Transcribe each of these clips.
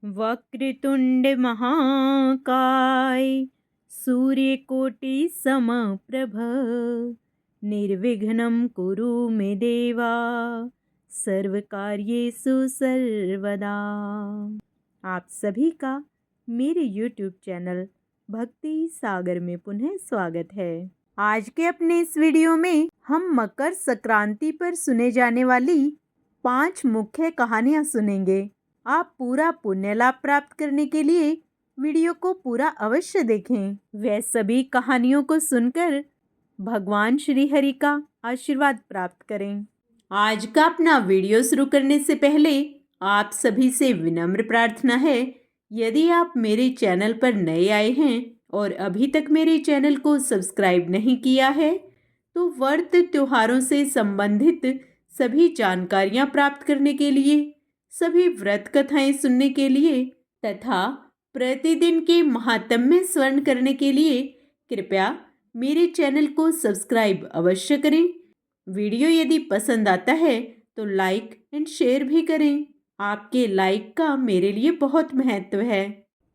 वक्रतुंड महाकाय सूर्यकोटि समप्रभ निर्विघ्नं कुरु मे देवा सर्वकार्येषु सर्वदा। आप सभी का मेरे YouTube चैनल भक्ति सागर में पुनः स्वागत है। आज के अपने इस वीडियो में हम मकर संक्रांति पर सुने जाने वाली 5 मुख्य कहानियां सुनेंगे। आप पूरा पुण्य लाभ प्राप्त करने के लिए वीडियो को पूरा अवश्य देखें। वह सभी कहानियों को सुनकर भगवान श्री हरि का आशीर्वाद प्राप्त करें। आज का अपना वीडियो शुरू करने से पहले आप सभी से विनम्र प्रार्थना है, यदि आप मेरे चैनल पर नए आए हैं और अभी तक मेरे चैनल को सब्सक्राइब नहीं किया है तो व्रत त्योहारों से संबंधित सभी जानकारियां प्राप्त करने के लिए, सभी व्रत कथाएं सुनने के लिए तथा प्रतिदिन के महात्म्य स्मरण करने के लिए कृपया मेरे चैनल को सब्सक्राइब अवश्य करें। वीडियो यदि पसंद आता है तो लाइक एंड शेयर भी करें। आपके लाइक का मेरे लिए बहुत महत्व है।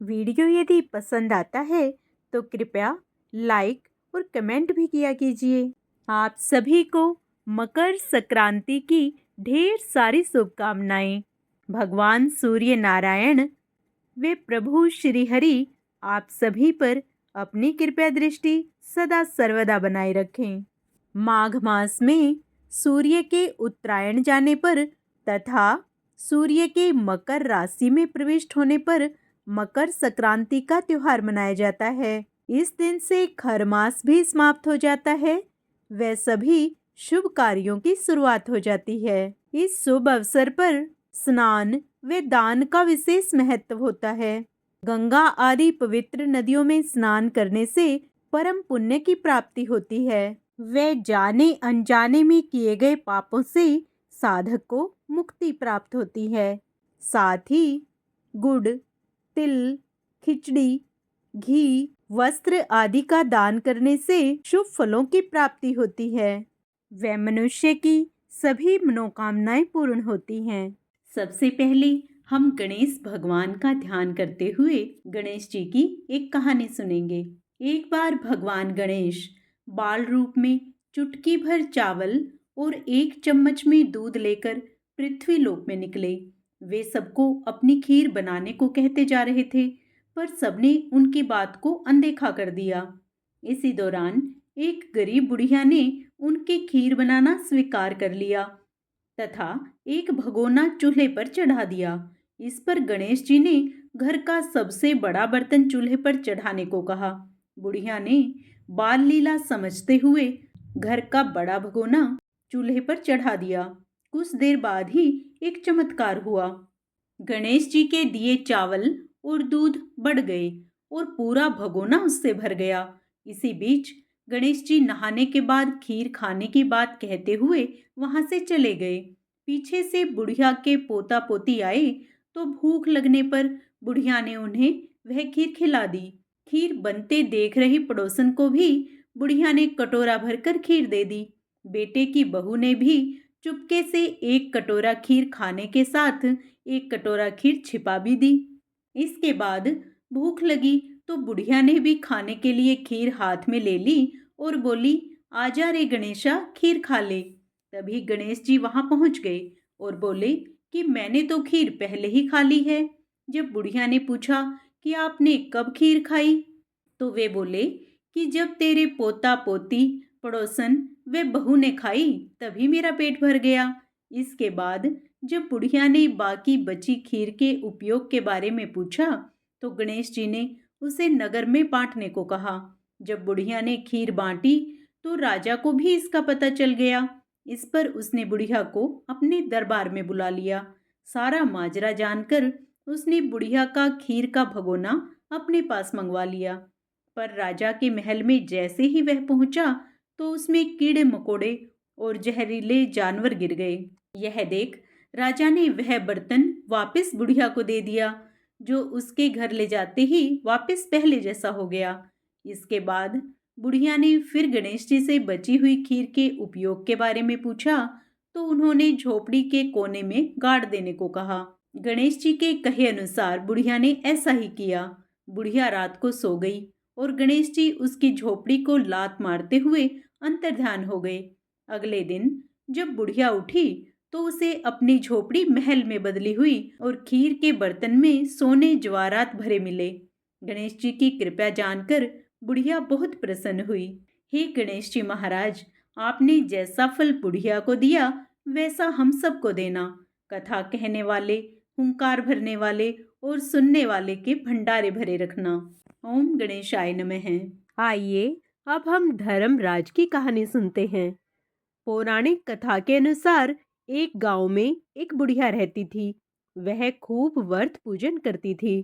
वीडियो यदि पसंद आता है तो कृपया लाइक और कमेंट भी किया कीजिए। आप सभी को मकर संक्रांति की ढेर सारी शुभकामनाएं। भगवान सूर्य नारायण वे प्रभु श्री हरि आप सभी पर अपनी कृपा दृष्टि सदा सर्वदा बनाए रखें। माघ मास में सूर्य के उत्तरायण जाने पर तथा सूर्य के मकर राशि में प्रविष्ट होने पर मकर संक्रांति का त्योहार मनाया जाता है। इस दिन से खर मास भी समाप्त हो जाता है। वह सभी शुभ कार्यों की शुरुआत हो जाती है। इस शुभ अवसर पर स्नान व दान का विशेष महत्व होता है। गंगा आदि पवित्र नदियों में स्नान करने से परम पुण्य की प्राप्ति होती है। वे जाने अनजाने में किए गए पापों से साधक को मुक्ति प्राप्त होती है। साथ ही गुड़, तिल, खिचड़ी, घी, वस्त्र आदि का दान करने से शुभ फलों की प्राप्ति होती है। वह मनुष्य की सभी मनोकामनाएं पूर्ण होती हैं। सबसे पहले हम गणेश भगवान का ध्यान करते हुए गणेश जी की एक कहानी सुनेंगे। एक बार भगवान गणेश बाल रूप में चुटकी भर चावल और 1 चम्मच में दूध लेकर पृथ्वी लोक में निकले। वे सबको अपनी खीर बनाने को कहते जा रहे थे, पर सबने उनकी बात को अनदेखा कर दिया। इसी दौरान एक गरीब बुढ़िया ने उनकी खीर बनाना स्वीकार कर लिया तथा एक भगोना चूल्हे पर चढ़ा दिया। इस पर गणेश जी ने घर का सबसे बड़ा बर्तन चूल्हे पर चढ़ाने को कहा। बुढ़िया ने बाल लीला समझते हुए घर का बड़ा भगोना चूल्हे पर चढ़ा दिया। कुछ देर बाद ही एक चमत्कार हुआ। गणेश जी के दिए चावल और दूध बढ़ गए और पूरा भगोना उससे भर गया। इसी बीच गणेश जी नहाने के बाद खीर खाने की बात कहते हुए वहां से चले गए। पीछे से बुढ़िया के पोता पोती आए तो भूख लगने पर बुढ़िया ने उन्हें वह खीर खिला दी। खीर बनते देख रही पड़ोसन को भी बुढ़िया ने कटोरा भरकर खीर दे दी। बेटे की बहू ने भी चुपके से 1 कटोरा खीर खाने के साथ 1 कटोरा खीर छिपा भी दी। इसके बाद भूख लगी तो बुढ़िया ने भी खाने के लिए खीर हाथ में ले ली और बोली, आजा रे गणेशा, खीर खा ले। तभी गणेश जी वहां पहुंच गए और बोले कि मैंने तो खीर पहले ही खा ली है। जब बुढ़िया ने पूछा कि आपने कब खीर खाई, तो वे बोले कि जब तेरे पोता पोती, पड़ोसन वे बहू ने खाई तभी मेरा पेट भर गया। इसके बाद जब बुढ़िया ने बाकी बची खीर के उपयोग के बारे में पूछा तो गणेश जी ने उसे नगर में बांटने को कहा। जब बुढ़िया ने खीर बांटी तो राजा को भी इसका पता चल गया। इस पर उसने बुढ़िया को अपने दरबार में बुला लिया। सारा माजरा जानकर उसने बुढ़िया का खीर का भगोना अपने पास मंगवा लिया। पर राजा के महल में जैसे ही वह पहुंचा तो उसमें कीड़े मकोड़े और जहरीले जानवर गिर गए। यह देख राजा ने वह बर्तन वापस बुढ़िया को दे दिया, जो उसके घर ले जाते ही वापस पहले जैसा हो गया। इसके बाद बुढ़िया ने फिर गणेश जी से बची हुई खीर के उपयोग के बारे में पूछा तो उन्होंने झोपड़ी के कोने में गाड़ देने को कहा। गणेश जी के कहे अनुसार बुढ़िया ने ऐसा ही किया। बुढ़िया रात को सो गई और गणेश जी उसकी झोपड़ी को लात मारते हुए अंतर्ध्यान हो गए। अगले दिन जब बुढ़िया उठी तो उसे अपनी झोपड़ी महल में बदली हुई और खीर के बर्तन में सोने जवाहरात भरे मिले। गणेश जी की कृपा जानकर बुढ़िया बहुत प्रसन्न हुई। हे गणेश जी महाराज, आपने जैसा फल बुढ़िया को दिया वैसा हम सबको देना। कथा कहने वाले, हुंकार भरने वाले और सुनने वाले के भंडारे भरे रखना। ओम गणेशाय नमः। आइए अब हम धर्मराज की कहानी सुनते हैं। पौराणिक कथा के अनुसार एक गांव में एक बुढ़िया रहती थी। वह खूब व्रत पूजन करती थी।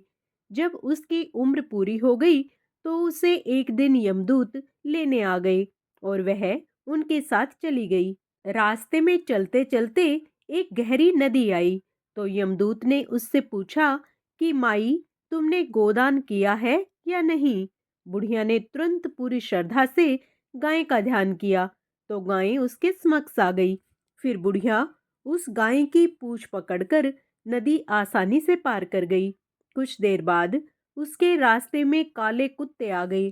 जब उसकी उम्र पूरी हो गई तो उसे एक दिन यमदूत लेने आ गए और वह उनके साथ चली गई। रास्ते में चलते चलते एक गहरी नदी आई तो यमदूत ने उससे पूछा कि माई, तुमने गोदान किया है या नहीं। बुढ़िया ने तुरंत पूरी श्रद्धा से गाय का ध्यान किया तो गाय उसके समक्ष आ गई। फिर बुढ़िया उस गाय की पूंछ पकड़कर नदी आसानी से पार कर गई। कुछ देर बाद उसके रास्ते में काले कुत्ते आ गए।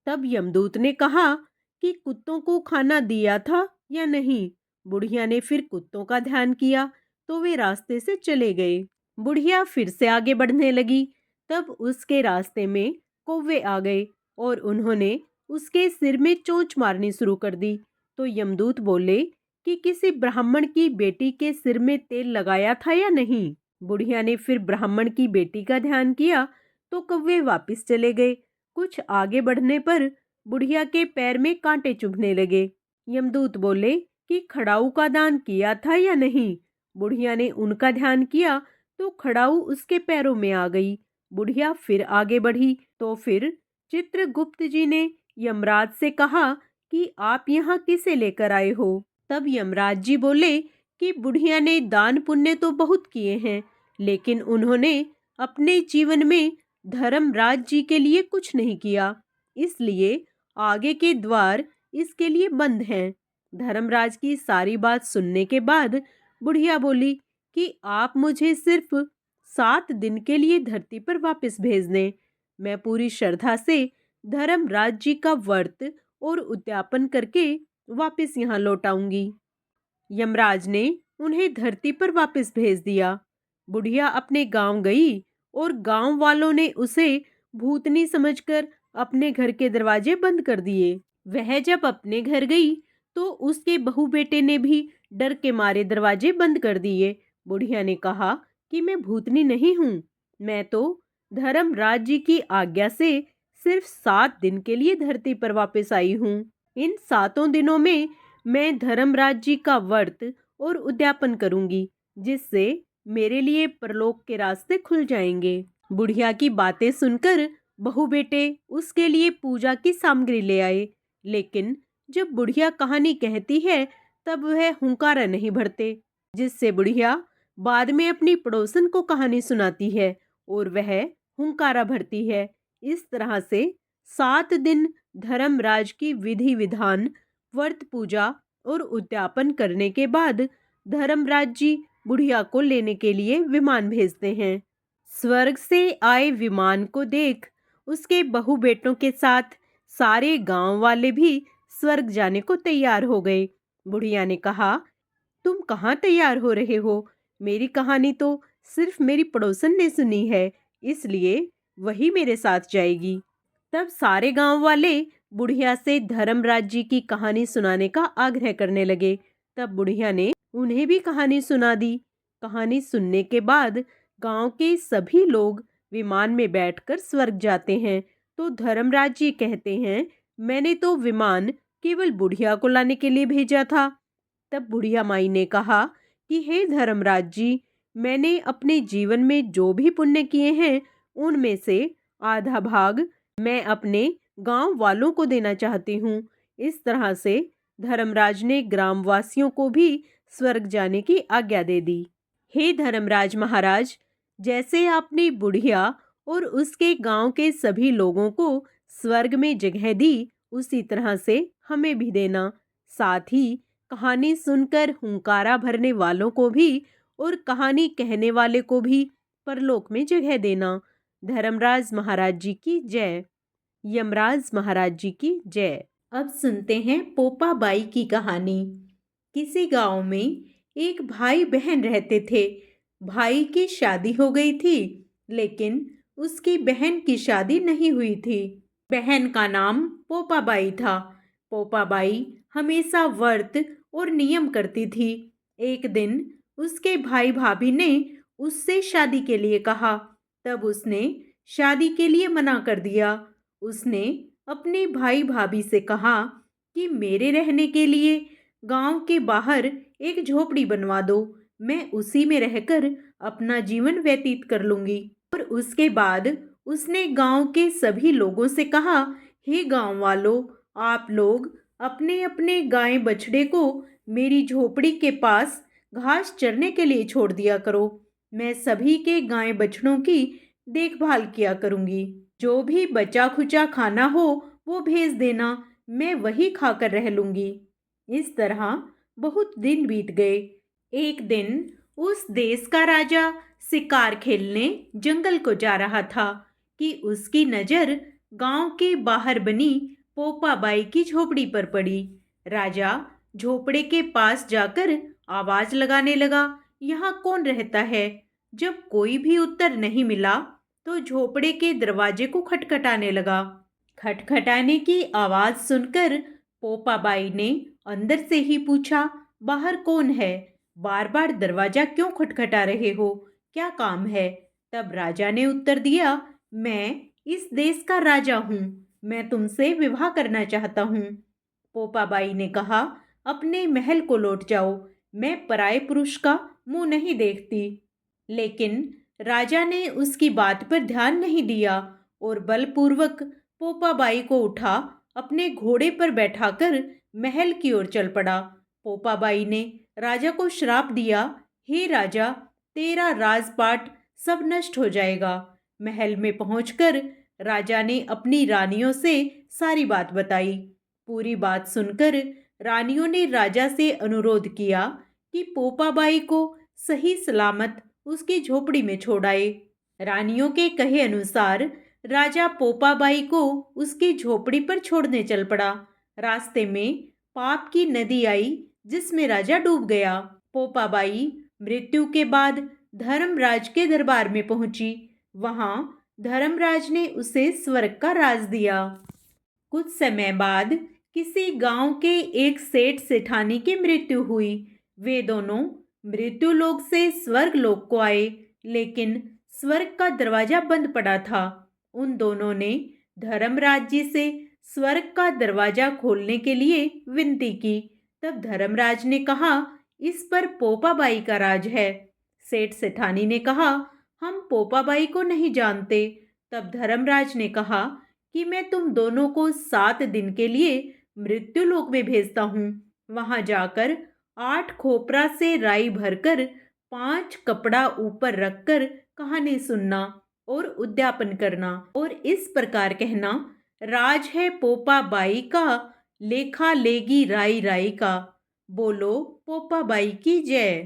तब यमदूत ने कहा कि कुत्तों को खाना दिया था या नहीं। बुढ़िया ने फिर कुत्तों का ध्यान किया तो वे रास्ते से चले गए। बुढ़िया फिर से आगे बढ़ने लगी। तब उसके रास्ते में कौवे आ गए और उन्होंने उसके सिर में चोंच मारनी शुरू कर दी। तो यमदूत बोले कि किसी ब्राह्मण की बेटी के सिर में तेल लगाया था या नहीं। बुढ़िया ने फिर ब्राह्मण की बेटी का ध्यान किया तो कौवे वापस चले गए। कुछ आगे बढ़ने पर बुढ़िया के पैर में कांटे चुभने लगे। यमदूत बोले कि खड़ाऊ का दान किया था या नहीं। बुढ़िया ने उनका ध्यान किया तो खड़ाऊ उसके पैरों में आ गई। बुढ़िया फिर आगे बढ़ी तो फिर चित्रगुप्त जी ने यमराज से कहा कि आप यहाँ किसे लेकर आए हो। तब यमराज जी बोले कि बुढ़िया ने दान पुण्य तो बहुत किए हैं, लेकिन उन्होंने अपने जीवन में धर्मराज जी के लिए कुछ नहीं किया, इसलिए आगे के द्वार इसके लिए बंद हैं। धर्मराज की सारी बात सुनने के बाद बुढ़िया बोली कि आप मुझे सिर्फ 7 दिन के लिए धरती पर वापस भेज दें। मैं पूरी श्रद्धा से धर्मराज जी का व्रत और उद्यापन करके वापस यहाँ लौट आऊंगी। यमराज ने उन्हें धरती पर वापस भेज दिया। बुढ़िया अपने गांव गई और गांव वालों ने उसे भूतनी समझकर अपने घर के दरवाजे बंद कर दिए। वह जब अपने घर गई तो उसके बहू बेटे ने भी डर के मारे दरवाजे बंद कर दिए। बुढ़िया ने कहा कि मैं भूतनी नहीं हूँ, मैं तो धर्मराज जी की आज्ञा से सिर्फ 7 दिन के लिए धरती पर वापस आई हूँ। इन 7 दिनों में मैं धर्मराज जी का व्रत और उद्यापन करूंगी, जिससे मेरे लिए परलोक के रास्ते खुल जाएंगे। बुढ़िया की बातें सुनकर बहू बेटे उसके लिए पूजा की सामग्री ले आए, लेकिन जब बुढ़िया कहानी कहती है तब वह हुंकारा नहीं भरते, जिससे बुढ़िया बाद में अपनी पड़ोसन को कहानी सुनाती है और वह हुंकारा भरती है। इस तरह से 7 दिन धर्मराज की विधि विधान, व्रत पूजा और उद्यापन करने के बाद धर्मराज जी बुढ़िया को लेने के लिए विमान भेजते हैं। स्वर्ग से आए विमान को देख उसके बहू बेटों के साथ सारे गांव वाले भी स्वर्ग जाने को तैयार हो गए। बुढ़िया ने कहा, तुम कहाँ तैयार हो रहे हो? मेरी कहानी तो सिर्फ मेरी पड़ोसन ने सुनी है, इसलिए वही मेरे साथ जाएगी। तब सारे गांव वाले बुढ़िया से धर्मराज जी की कहानी सुनाने का आग्रह करने लगे। तब बुढ़िया ने उन्हें भी कहानी सुना दी। कहानी सुनने के बाद गांव के सभी लोग विमान में बैठकर स्वर्ग जाते हैं तो धर्मराज जी कहते हैं, मैंने तो विमान केवल बुढ़िया को लाने के लिए भेजा था। तब बुढ़िया माई ने कहा कि हे धर्मराज जी, मैंने अपने जीवन में जो भी पुण्य किए हैं उनमें से आधा भाग मैं अपने गांव वालों को देना चाहती हूँ। इस तरह से धर्मराज ने ग्रामवासियों को भी स्वर्ग जाने की आज्ञा दे दी। हे धर्मराज महाराज, जैसे आपने बुढ़िया और उसके गांव के सभी लोगों को स्वर्ग में जगह दी, उसी तरह से हमें भी देना। साथ ही कहानी सुनकर हुंकारा भरने वालों को भी और कहानी कहने वाले को भी परलोक में जगह देना। धर्मराज महाराज जी की जय। यमराज महाराज जी की जय। अब सुनते हैं पोपा बाई की कहानी। किसी गांव में एक भाई बहन रहते थे। भाई की शादी हो गई थी, लेकिन उसकी बहन की शादी नहीं हुई थी। बहन का नाम पोपा बाई था। पोपा बाई हमेशा व्रत और नियम करती थी। एक दिन उसके भाई भाभी ने उससे शादी के लिए कहा, तब उसने शादी के लिए मना कर दिया। उसने अपने भाई भाभी से कहा कि मेरे रहने के लिए गांव के बाहर एक झोपड़ी बनवा दो, मैं उसी में रहकर अपना जीवन व्यतीत कर लूंगी। और उसके बाद उसने गांव के सभी लोगों से कहा, हे गांव वालों, आप लोग अपने अपने गाय बछड़े को मेरी झोपड़ी के पास घास चरने के लिए छोड़ दिया करो। मैं सभी के गाय बछड़ों की देखभाल किया करूंगी। जो भी बचा खुचा खाना हो वो भेज देना, मैं वही खाकर रह लूंगी। इस तरह बहुत दिन बीत गए। एक दिन उस देश का राजा शिकार खेलने जंगल को जा रहा था कि उसकी नजर गांव के बाहर बनी पोपा बाई की झोपड़ी पर पड़ी। राजा झोपड़े के पास जाकर आवाज लगाने लगा, यहाँ कौन रहता है? जब कोई भी उत्तर नहीं मिला तो झोपड़े के दरवाजे को खटखटाने लगा। खटखटाने की आवाज सुनकर पोपा बाई ने अंदर से ही पूछा, बाहर कौन है? बार बार दरवाजा क्यों खटखटा रहे हो? क्या काम है? तब राजा ने उत्तर दिया, मैं इस देश का राजा हूँ, मैं तुमसे विवाह करना चाहता हूँ। पोपा बाई ने कहा, अपने महल को लौट जाओ, मैं पराये पुरुष का मुंह नहीं देखती। लेकिन राजा ने उसकी बात पर ध्यान नहीं दिया और बलपूर्वक पोपा बाई को उठा अपने घोड़े पर बैठाकर महल की ओर चल पड़ा। पोपा बाई ने राजा को श्राप दिया, हे राजा, तेरा राजपाट सब नष्ट हो जाएगा। महल में पहुंचकर राजा ने अपनी रानियों से सारी बात बताई। पूरी बात सुनकर रानियों ने राजा से अनुरोध किया कि पोपा बाई को सही सलामत उसकी झोपड़ी में छोड़ आए। रानियों के कहे अनुसार राजा पोपा बाई को उसकी झोपड़ी पर छोड़ने चल पड़ा। रास्ते में पाप की नदी आई जिसमें राजा डूब गया। पोपा बाई मृत्यु के बाद धर्मराज के दरबार में पहुंची। वहां धर्मराज ने उसे स्वर्ग का राज दिया। कुछ समय बाद किसी गांव के एक सेठ सेठानी की मृत्यु हुई। वे दोनों मृत्यु लोक से स्वर्ग लोक को आए, लेकिन स्वर्ग का दरवाजा बंद पड़ा था। उन दोनों ने धर्मराज जी से स्वर्ग का दरवाजा खोलने के लिए विनती की। तब धर्मराज ने कहा, इस पर पोपा बाई का राज है। सेठ सेठानी ने कहा, हम पोपा बाई को नहीं जानते। तब धर्मराज ने कहा कि मैं तुम दोनों को 7 दिन के लिए मृत्यु लोक में भेजता हूँ। वहां जाकर 8 खोपरा से राई भरकर 5 कपड़ा ऊपर रखकर कहानी सुनना और उद्यापन करना और इस प्रकार कहना, राज है पोपा बाई का, लेखा लेगी राई राई का। बोलो पोपा बाई की जय।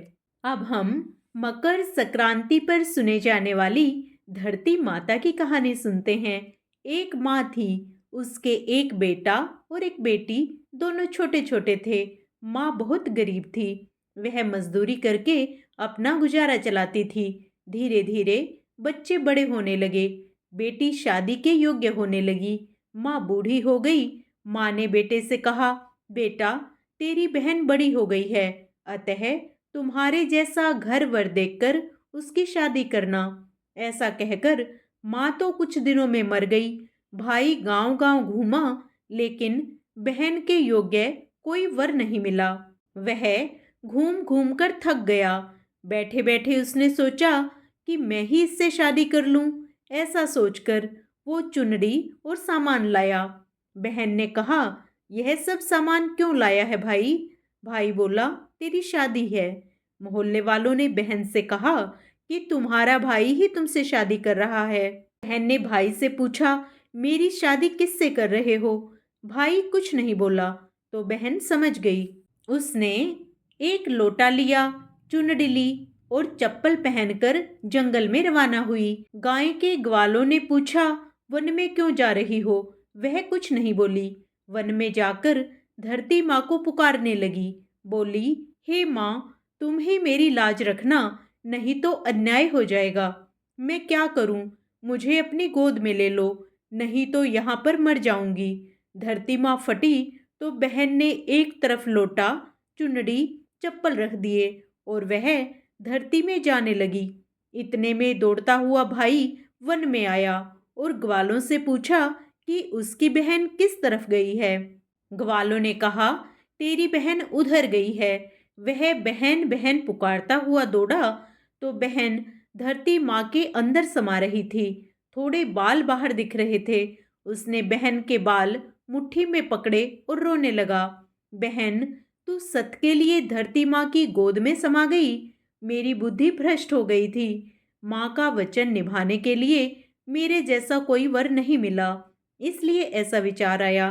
अब हम मकर संक्रांति पर सुने जाने वाली धरती माता की कहानी सुनते हैं। एक माँ थी, उसके एक बेटा और एक बेटी, दोनों छोटे छोटे थे। माँ बहुत गरीब थी। वह मजदूरी करके अपना गुजारा चलाती थी। धीरे धीरे बच्चे बड़े होने लगे। बेटी शादी के योग्य होने लगी। माँ बूढ़ी हो गई। माँ ने बेटे से कहा, बेटा, तेरी बहन बड़ी हो गई है, अतः तुम्हारे जैसा घर वर देखकर उसकी शादी करना। ऐसा कहकर माँ तो कुछ दिनों में मर गई। भाई गांव गांव घूमा, लेकिन बहन के योग्य कोई वर नहीं मिला। वह घूम घूम कर थक गया। बैठे बैठे उसने सोचा कि मैं ही इससे शादी कर लूं। ऐसा सोचकर वो चुनरी और सामान लाया। बहन ने कहा, यह सब सामान क्यों लाया है भाई? भाई बोला, तेरी शादी है। मोहल्ले वालों ने बहन से कहा कि तुम्हारा भाई ही तुमसे शादी कर रहा है। बहन ने भाई से पूछा, मेरी शादी किससे कर रहे हो? भाई कुछ नहीं बोला तो बहन समझ गई। उसने एक लोटा लिया, चुनरी ली, और चप्पल पहनकर जंगल में रवाना हुई। गाय के ग्वालों ने पूछा, वन में क्यों जा रही हो? वह कुछ नहीं बोली। वन में जाकर धरती माँ को पुकारने लगी। बोली, हे माँ, तुम ही मेरी लाज रखना, नहीं तो अन्याय हो जाएगा। मैं क्या करूं? मुझे अपनी गोद में ले लो, नहीं तो यहाँ पर मर जाऊंगी। धरती माँ फटी तो बहन ने एक तरफ लोटा, चुनड़ी, चप्पल रख दिए और वह धरती में जाने लगी। इतने में दौड़ता हुआ भाई वन में आया और ग्वालों से पूछा कि उसकी बहन किस तरफ गई है। ग्वालों ने कहा, तेरी बहन उधर गई है। वह बहन बहन पुकारता हुआ दौड़ा तो बहन धरती माँ के अंदर समा रही थी। थोड़े बाल बाहर दिख रहे थे। उसने बहन के बाल मुट्ठी में पकड़े और रोने लगा। बहन, तू सत के लिए धरती माँ की गोद में समा गई। मेरी बुद्धि भ्रष्ट हो गई थी। माँ का वचन निभाने के लिए मेरे जैसा कोई वर नहीं मिला, इसलिए ऐसा विचार आया।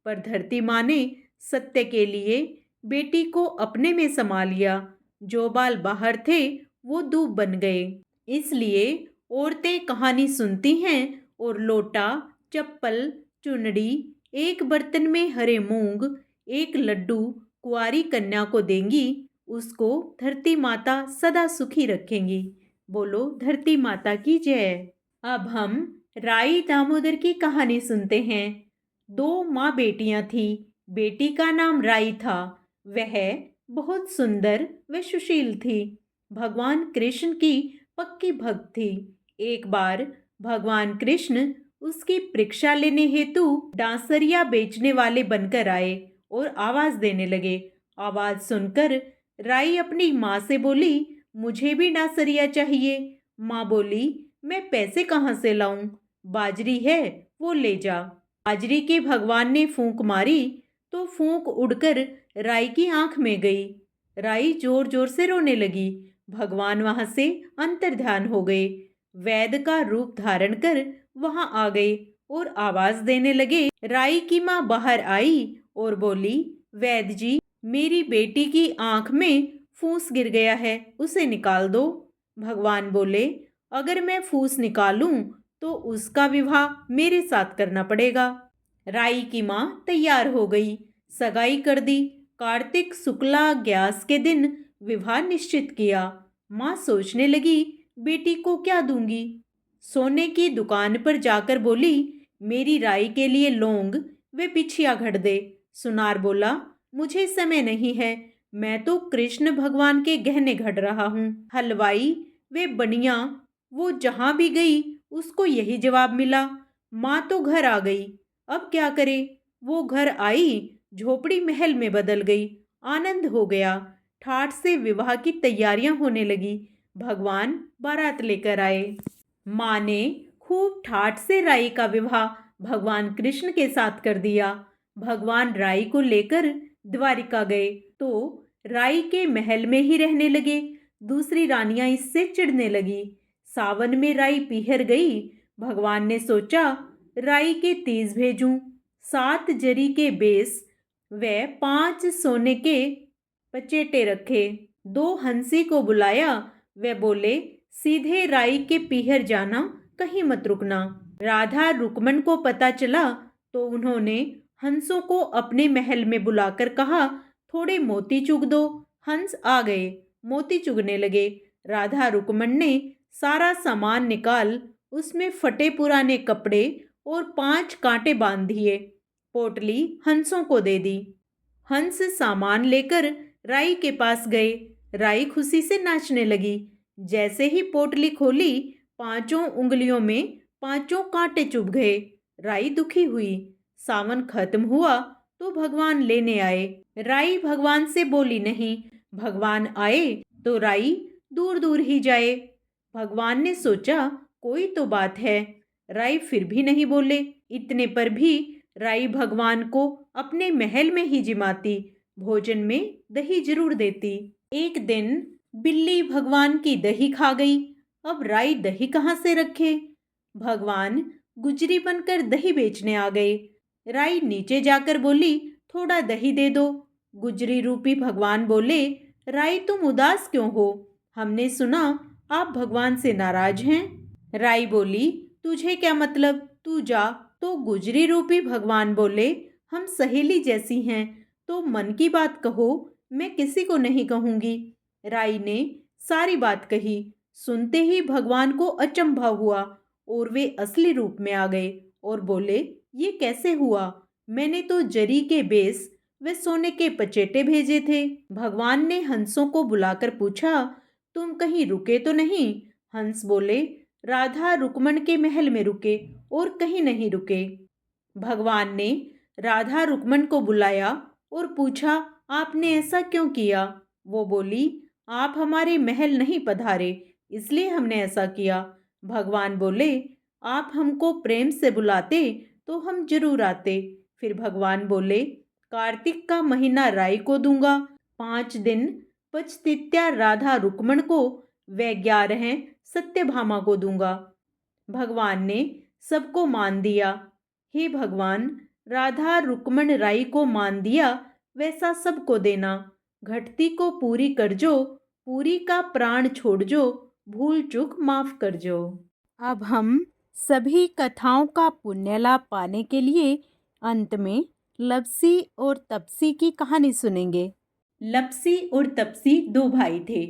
पर धरती माँ ने सत्य के लिए बेटी को अपने में समा लिया। जो बाल बाहर थे वो दूब बन गए। इसलिए औरतें कहानी सुनती हैं और लोटा, चप्पल, चुनड़ी, एक बर्तन में हरे मूंग, एक लड्डू कुंवारी कन्या को देंगी। उसको धरती माता सदा सुखी रखेंगी। बोलो धरती माता की जय। अब हम राई दामोदर की कहानी सुनते हैं। दो माँ बेटियां थी। बेटी का नाम राई था। वह बहुत सुंदर व सुशील थी। भगवान कृष्ण की पक्की भक्त थी। एक बार भगवान कृष्ण उसकी परीक्षा लेने हेतु डांसरिया बेचने वाले बनकर आए और आवाज देने लगे। आवाज सुनकर राई अपनी माँ से बोली, मुझे भी डांसरिया चाहिए। माँ बोली, मैं पैसे कहाँ से लाऊं? बाजरी है, वो ले जा। बाजरी के भगवान ने फूंक मारी तो फूंक उड़कर राई की आंख में गई। राई जोर जोर से रोने लगी। भगवान वहां से अंतर्ध्यान हो गए। वैद का रूप धारण कर वहां आ गए और आवाज देने लगे। राई की माँ बाहर आई और बोली, वैद जी, मेरी बेटी की आंख में फूस गिर गया है, उसे निकाल दो। भगवान बोले, अगर मैं फूस निकालूं तो उसका विवाह मेरे साथ करना पड़ेगा। राई की माँ तैयार हो गई। सगाई कर दी। कार्तिक शुक्ला ग्यास के दिन विवाह निश्चित किया। माँ सोचने लगी, बेटी को क्या दूंगी। सोने की दुकान पर जाकर बोली, मेरी राई के लिए लौंग व बिछिया घड़ दे। सुनार बोला, मुझे समय नहीं है, मैं तो कृष्ण भगवान के गहने घड़ रहा हूँ। हलवाई वे बनिया वो जहां भी गई उसको यही जवाब मिला। माँ तो घर आ गई, अब क्या करे। वो घर आई, झोपड़ी महल में बदल गई। आनंद हो गया। ठाठ से विवाह की तैयारियां होने लगी। भगवान बारात लेकर आए। माँ ने खूब ठाठ से राई का विवाह भगवान कृष्ण के साथ कर दिया। भगवान राई को लेकर द्वारिका गए तो राई के महल में ही रहने लगे। दूसरी रानियां इससे चिढ़ने लगी। सावन में राई पीहर गई। भगवान ने सोचा, राई के तीज भेजूं। 7 जरी के बेस व 5 सोने के पचेटे रखे। 2 हंसी को बुलाया। वे बोले, सीधे राई के पीहर जाना, कहीं मत रुकना। राधा रुक्मन को पता चला तो उन्होंने हंसों को अपने महल में बुलाकर कहा, थोड़े मोती चुग दो। हंस आ गए, मोती चुगने लगे। राधा रुक्मन ने सारा सामान निकाल उसमें फटे पुराने कपड़े और 5 कांटे बांध दिए। पोटली हंसों को दे दी। हंस सामान लेकर राई के पास गए। राई खुशी से नाचने लगी। जैसे ही पोटली खोली, 5 उंगलियों में 5 कांटे चुभ गए। राई दुखी हुई। सावन खत्म हुआ तो भगवान लेने आए। राई भगवान से बोली नहीं। भगवान आए तो राई दूर दूर ही जाए। भगवान ने सोचा, कोई तो बात है। राई फिर भी नहीं बोले। इतने पर भी राई भगवान को अपने महल में ही जिमाती, भोजन में दही जरूर देती। एक दिन बिल्ली भगवान की दही खा गई। अब राई दही कहाँ से रखे। भगवान गुजरी बनकर दही बेचने आ गए। राई नीचे जाकर बोली, थोड़ा दही दे दो। गुजरी रूपी भगवान बोले, राई तुम उदास क्यों हो? हमने सुना आप भगवान से नाराज हैं। राई बोली, तुझे क्या मतलब, तू जा। तो गुजरी रूपी भगवान बोले, हम सहेली जैसी हैं, तो मन की बात कहो, मैं किसी को नहीं कहूंगी। राई ने सारी बात कही। सुनते ही भगवान को अचंभा हुआ और वे असली रूप में आ गए और बोले, ये कैसे हुआ? मैंने तो जरी के बेस वे सोने के पचेटे भेजे थे। भगवान ने हंसों को बुलाकर पूछा, तुम कहीं रुके तो नहीं? हंस बोले, राधा रुक्मण के महल में रुके और कहीं नहीं रुके। भगवान ने राधा रुक्मण को बुलाया और पूछा, आपने ऐसा क्यों किया? वो बोली, आप हमारे महल नहीं पधारे, इसलिए हमने ऐसा किया। भगवान बोले, आप हमको प्रेम से बुलाते तो हम जरूर आते। फिर भगवान बोले, कार्तिक का महीना राई को दूंगा, 5 दिन पचतित्या राधा रुक्मण को, व 11 सत्यभामा को दूंगा। भगवान ने सबको मान दिया। हे भगवान, राधा रुक्मण राई को मान दिया, वैसा सबको देना। घटती को पूरी कर जो, पूरी का प्राण छोड़ जो, भूल चूक माफ कर जो। अब हम सभी कथाओं का पुण्य लाभ पाने के लिए अंत में लपसी और तपसी की कहानी सुनेंगे। लपसी और तपसी 2 भाई थे।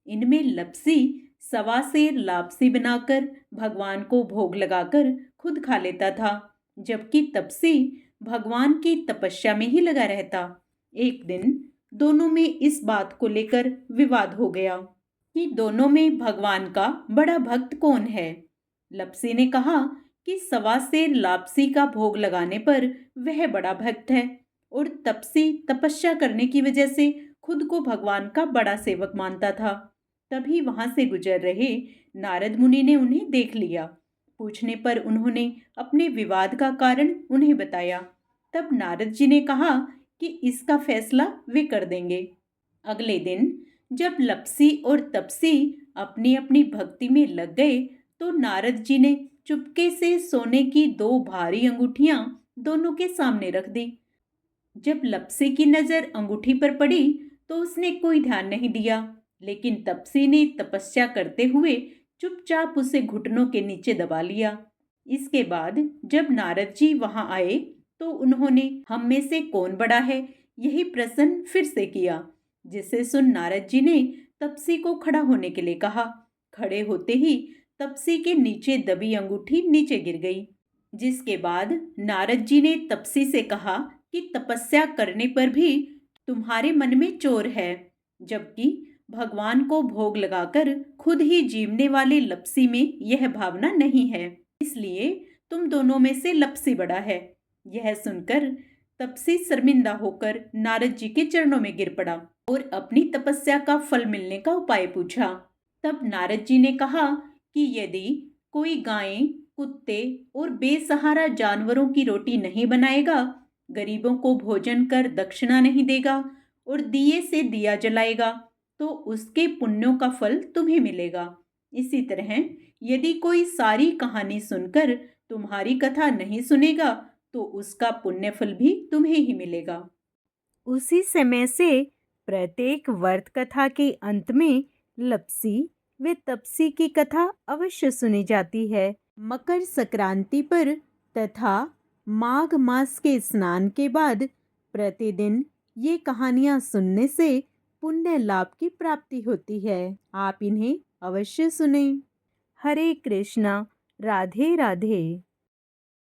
इनमें लपसी सवा सेर लापसी बनाकर भगवान को भोग लगाकर खुद खा लेता था, जबकि तपसी भगवान की तपस्या में ही लगा रहता। एक दिन दोनों में इस बात को लेकर विवाद हो गया कि दोनों में भगवान का बड़ा भक्त कौन है। लपसी ने कहा कि सवा सेर लापसी का भोग लगाने पर वह बड़ा भक्त है और तपसी तपस्या करने की वजह से खुद को भगवान का बड़ा सेवक मानता था। तभी वहां से गुजर रहे नारद मुनि ने उन्हें देख लिया। पूछने पर उन्होंने अपने विवाद का कारण उन्हें बताया। तब नारद जी ने कहा कि इसका फैसला वे कर देंगे। अगले दिन जब लपसी और तपसी अपनी अपनी भक्ति में लग गए तो नारद जी ने चुपके से सोने की 2 भारी अंगूठियां दोनों के सामने रख दी। जब लपसी की नजर अंगूठी पर पड़ी तो उसने कोई ध्यान नहीं दिया, लेकिन तपसी ने तपस्या करते हुए चुपचाप उसे घुटनों के नीचे दबा लिया। इसके बाद जब नारद जी वहां आए तो उन्होंने हम में से कौन बड़ा है यही प्रश्न फिर से किया, जिसे सुन नारद जी ने तपसी को खड़ा होने के लिए कहा। खड़े होते ही तपसी के नीचे दबी अंगूठी नीचे गिर गई, जिसके बाद नारद जी ने तपसी से कहा कि तपस्या करने पर भी तुम्हारे मन में चोर है, जबकि भगवान को भोग लगाकर खुद ही जीवने वाले लपसी में यह भावना नहीं है, इसलिए तुम दोनों में से लपसी बड़ा है। यह सुनकर तपसी शर्मिंदा होकर नारद जी के चरणों में गिर पड़ा और अपनी तपस्या का फल मिलने का उपाय पूछा। तब नारद जी ने कहा कि यदि कोई गायें, कुत्ते और बेसहारा जानवरों की रोटी नहीं बनाएगा, गरीबों को भोजन कर दक्षिणा नहीं देगा और दिए से दिया जलाएगा, तो उसके पुण्यों का फल तुम्हें मिलेगा। इसी तरह यदि कोई सारी कहानी सुनकर तुम्हारी कथा नहीं सुनेगा तो उसका पुण्य फल भी तुम्हें ही मिलेगा। उसी समय से प्रत्येक व्रत कथा के अंत में लपसी व तपसी की कथा अवश्य सुनी जाती है। मकर संक्रांति पर तथा माघ मास के स्नान के बाद प्रतिदिन ये कहानियाँ सुनने से पुण्य लाभ की प्राप्ति होती है। आप इन्हें अवश्य सुनें। हरे कृष्णा, राधे राधे।